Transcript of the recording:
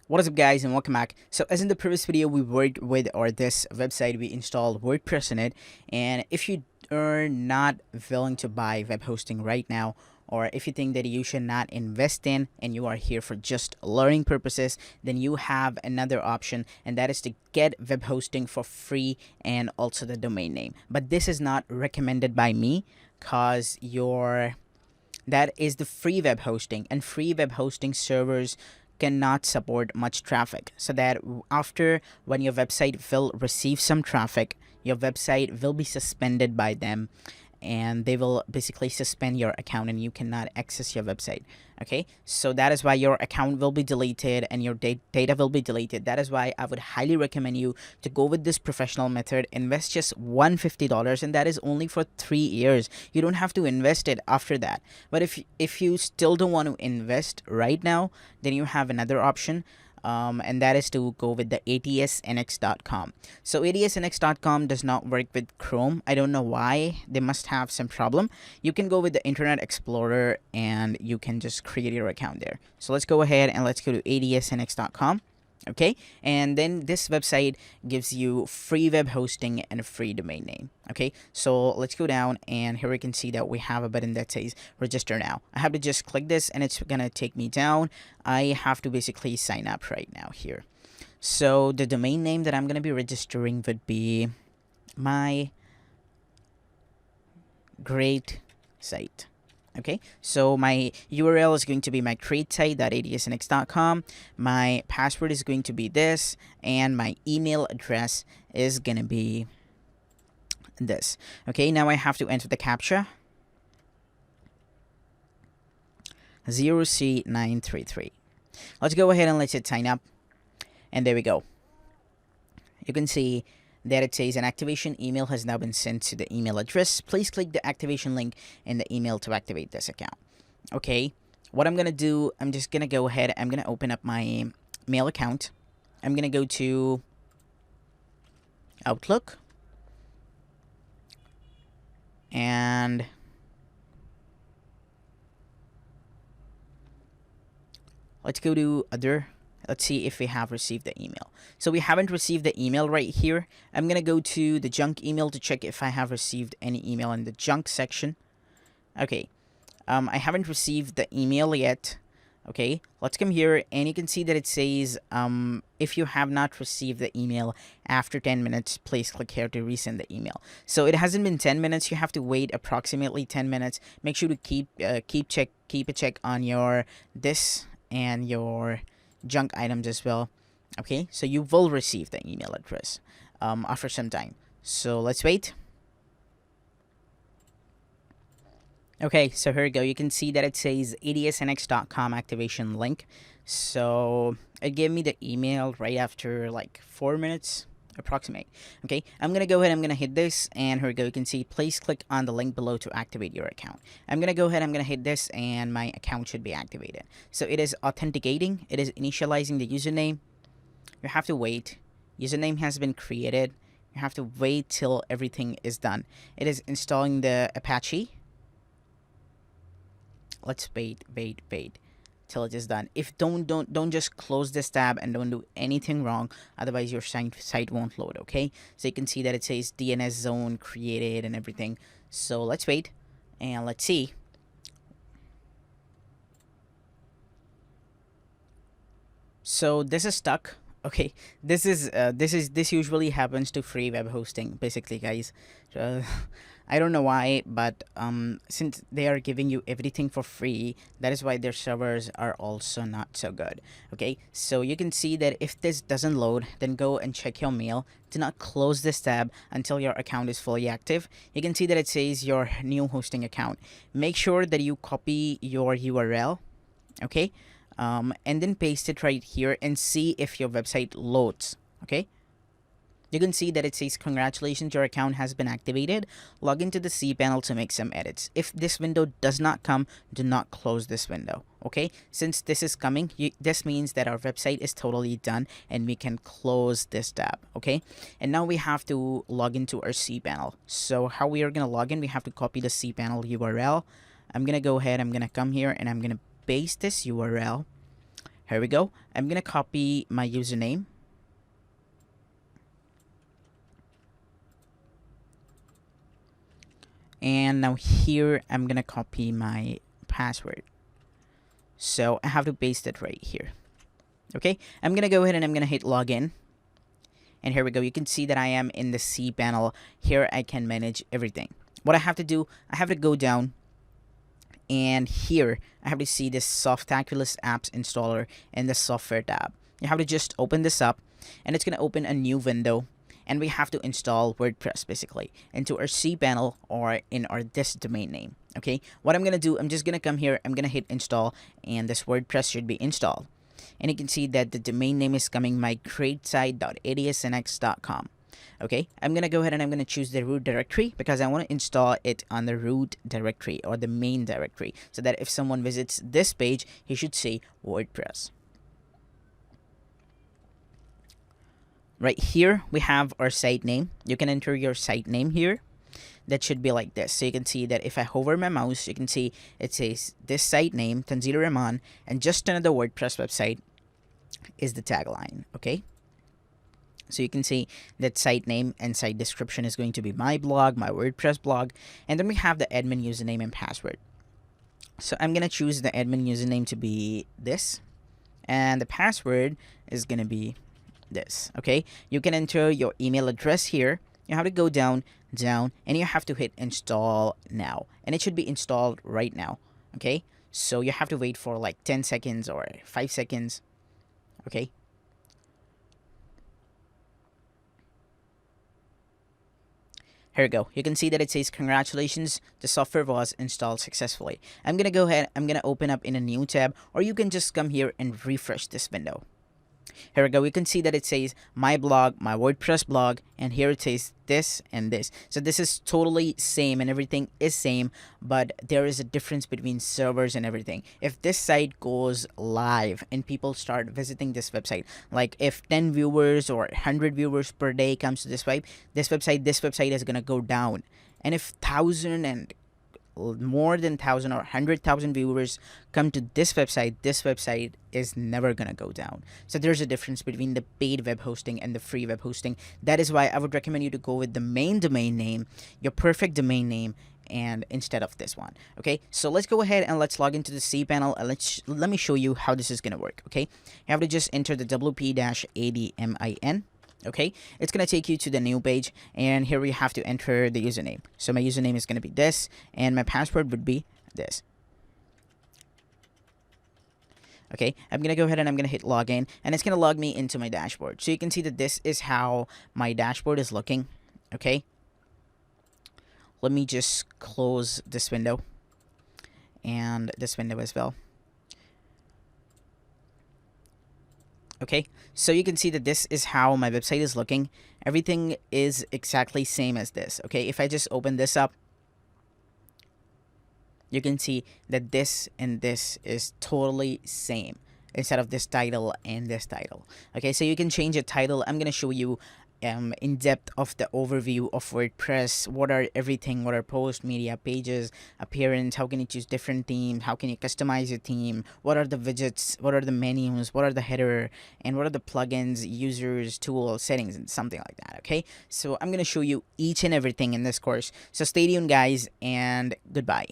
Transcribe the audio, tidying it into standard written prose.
What is up, guys, and welcome back. So as in the previous video, we worked with this website, we installed WordPress in it. And if you are not willing to buy web hosting right now, or if you think that you should not invest in and you are here for just learning purposes, then you have another option, and that is to get web hosting for free and also the domain name. But this is not recommended by me, cause that is the free web hosting, and free web hosting servers cannot support much traffic, so that after when your website will receive some traffic, your website will be suspended by them, and they will basically suspend your account and you cannot access your website. Okay, so that is why your account will be deleted and your data will be deleted. That is why I would highly recommend you to go with this professional method. Invest just $150, and that is only for 3 years. You don't have to invest it after that. But if you still don't want to invest right now, then you have another option, and that is to go with the atsnx.com. So atsnx.com does not work with Chrome. I don't know why. They must have some problem. You can go with the Internet Explorer and you can just create your account there. So let's go ahead and let's go to atsnx.com. Okay, and then this website gives you free web hosting and a free domain name. Okay, so let's go down, and here we can see that we have a button that says register now. I have to just click this and it's gonna take me down. I have to basically sign up right now here. So the domain name that I'm gonna be registering would be my great site. Okay, so my URL is going to be my create site.atsnx.com. My password is going to be this, and my email address is going to be this. Okay, now I have to enter the CAPTCHA 0C933. Let's go ahead and let's hit sign up, and there we go. You can see that it says an activation email has now been sent to the email address. Please click the activation link in the email to activate this account. Okay, what I'm gonna do, I'm just gonna go ahead, I'm gonna open up my mail account. I'm gonna go to Outlook, and let's go to other. Let's see if we have received the email. So we haven't received the email right here. I'm going to go to the junk email to check if I have received any email in the junk section. Okay, I haven't received the email yet. Okay, let's come here, and you can see that it says, if you have not received the email after 10 minutes, please click here to resend the email. So it hasn't been 10 minutes. You have to wait approximately 10 minutes. Make sure to keep a check on your this and your junk items as well. Okay, so you will receive the email address after some time. So let's wait. Okay, so here we go. You can see that it says atsnx.com activation link. So it gave me the email right after like 4 minutes approximate. Okay, I'm gonna go ahead, I'm gonna hit this, and here we go. You can see please click on the link below to activate your account. I'm gonna go ahead, I'm gonna hit this, and my account should be activated. So it is authenticating, it is initializing the username. You have to wait. Username has been created. You have to wait till everything is done. It is installing the Apache. Let's wait till it is done. If don't just close this tab and don't do anything wrong, otherwise your site won't load. Okay, so you can see that it says DNS zone created and everything. So let's wait and let's see. So this is stuck. Okay, this usually happens to free web hosting, basically, guys. I don't know why, but since they are giving you everything for free, that is why their servers are also not so good. Okay, so you can see that if this doesn't load, then go and check your mail. Do not close this tab until your account is fully active. You can see that it says your new hosting account. Make sure that you copy your URL. Okay, and then paste it right here and see if your website loads. Okay, you can see that it says congratulations, your account has been activated. Log into the cPanel to make some edits. If this window does not come, do not close this window. Okay, since this is coming, this means that our website is totally done and we can close this tab. Okay, and now we have to log into our cPanel. So how we are going to log in, we have to copy the cPanel URL. I'm going to go ahead, I'm going to come here, and I'm going to paste this URL Here we go. I'm gonna copy my username. And now here, I'm gonna copy my password. So I have to paste it right here. Okay, I'm gonna go ahead and I'm gonna hit login. And here we go. You can see that I am in the cPanel. Here I can manage everything. What I have to do, I have to go down. And here I have to see this Softaculous apps installer in the software tab. You have to just open this up, and it's going to open a new window, and we have to install WordPress basically into our cPanel or in our this domain name. Okay, what I'm going to do, I'm just going to come here, I'm going to hit install, and this WordPress should be installed. And you can see that the domain name is coming mygreatsite.adsnx.com. Okay, I'm gonna go ahead and I'm gonna choose the root directory because I want to install it on the root directory or the main directory, so that if someone visits this page, he should see WordPress. Right here we have our site name. You can enter your site name here. That should be like this. So you can see that if I hover my mouse, you can see it says this site name, Tanzila Rahman, and just another WordPress website is the tagline. Okay, so you can see that site name and site description is going to be my blog, my WordPress blog, and then we have the admin username and password. So I'm gonna choose the admin username to be this, and the password is gonna be this. Okay, you can enter your email address here. You have to go down, and you have to hit install now, and it should be installed right now. Okay, so you have to wait for like 10 seconds or 5 seconds. Okay, here we go. You can see that it says congratulations, the software was installed successfully. I'm gonna go ahead, I'm gonna open up in a new tab, or you can just come here and refresh this window. Here we go. You can see that it says my blog, my WordPress blog, and here it says this and this. So this is totally same and everything is same, but there is a difference between servers and everything. If this site goes live and people start visiting this website, like if 10 viewers or 100 viewers per day comes to this website is gonna go down. And if 1,000 and more than 1,000 or 100,000 viewers come to this website is never gonna go down. So there's a difference between the paid web hosting and the free web hosting. That is why I would recommend you to go with the main domain name, your perfect domain name, and instead of this one. Okay, so let's go ahead and let's log into the cPanel and let me show you how this is gonna work. Okay, you have to just enter the wp-admin. Okay, it's gonna take you to the new page, and here we have to enter the username. So my username is gonna be this, and my password would be this. Okay, I'm gonna go ahead and I'm gonna hit login, and it's gonna log me into my dashboard. So you can see that this is how my dashboard is looking. Okay, let me just close this window and this window as well. Okay, so you can see that this is how my website is looking. Everything is exactly same as this. Okay, if I just open this up, you can see that this and this is totally same instead of this title and this title. Okay, so you can change a title. I'm gonna show you in depth of the overview of WordPress. What are everything, what are post, media, pages, appearance, how can you choose different themes, how can you customize your theme, what are the widgets, what are the menus, what are the header, and what are the plugins, users, tools, settings, and something like that. Okay, so I'm gonna show you each and everything in this course, so stay tuned guys, and goodbye.